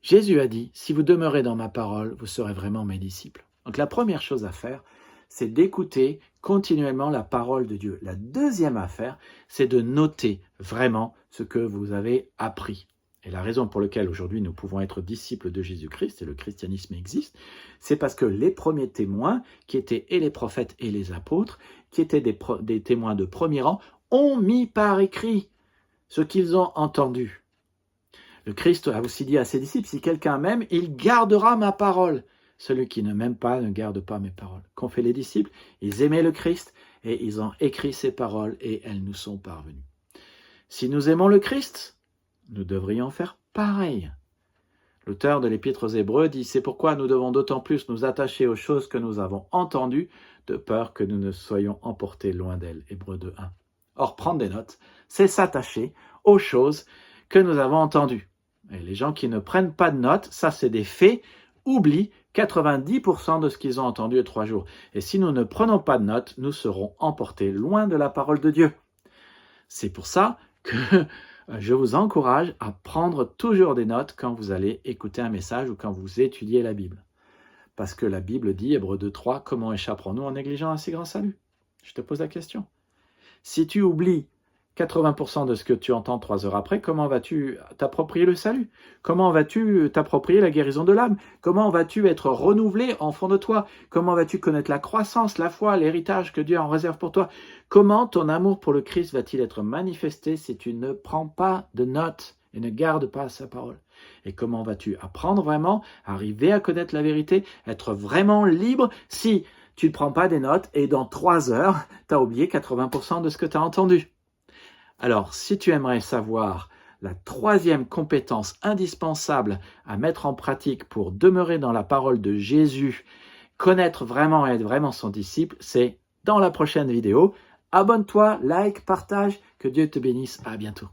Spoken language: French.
Jésus a dit, si vous demeurez dans ma parole, vous serez vraiment mes disciples. Donc la première chose à faire, c'est d'écouter continuellement la parole de Dieu. La deuxième affaire, c'est de noter vraiment ce que vous avez appris. Et la raison pour laquelle aujourd'hui nous pouvons être disciples de Jésus-Christ, et le christianisme existe, c'est parce que les premiers témoins, qui étaient et les prophètes et les apôtres, qui étaient des témoins de premier rang, ont mis par écrit ce qu'ils ont entendu. Le Christ a aussi dit à ses disciples, si quelqu'un m'aime, il gardera ma parole. Celui qui ne m'aime pas ne garde pas mes paroles. Qu'ont fait les disciples? Ils aimaient le Christ et ils ont écrit ses paroles et elles nous sont parvenues. Si nous aimons le Christ, nous devrions faire pareil. L'auteur de l'Épître aux Hébreux dit, c'est pourquoi nous devons d'autant plus nous attacher aux choses que nous avons entendues, de peur que nous ne soyons emportés loin d'elles. Hébreux 2:1. Or, prendre des notes, c'est s'attacher aux choses que nous avons entendues. Et les gens qui ne prennent pas de notes, ça c'est des faits, oublient 90% de ce qu'ils ont entendu en 3 jours. Et si nous ne prenons pas de notes, nous serons emportés loin de la parole de Dieu. C'est pour ça que je vous encourage à prendre toujours des notes quand vous allez écouter un message ou quand vous étudiez la Bible. Parce que la Bible dit, Hébreux 2:3, comment échapperons-nous en négligeant un si grand salut? Je te pose la question. Si tu oublies 80% de ce que tu entends 3 heures après, comment vas-tu t'approprier le salut? Comment vas-tu t'approprier la guérison de l'âme? Comment vas-tu être renouvelé en fond de toi? Comment vas-tu connaître la croissance, la foi, l'héritage que Dieu en réserve pour toi? Comment ton amour pour le Christ va-t-il être manifesté si tu ne prends pas de notes et ne gardes pas sa parole? Et comment vas-tu apprendre vraiment, arriver à connaître la vérité, être vraiment libre si tu ne prends pas des notes et dans 3 heures, tu as oublié 80% de ce que tu as entendu? Alors, si tu aimerais savoir la troisième compétence indispensable à mettre en pratique pour demeurer dans la parole de Jésus, connaître vraiment et être vraiment son disciple, c'est dans la prochaine vidéo. Abonne-toi, like, partage, que Dieu te bénisse. À bientôt.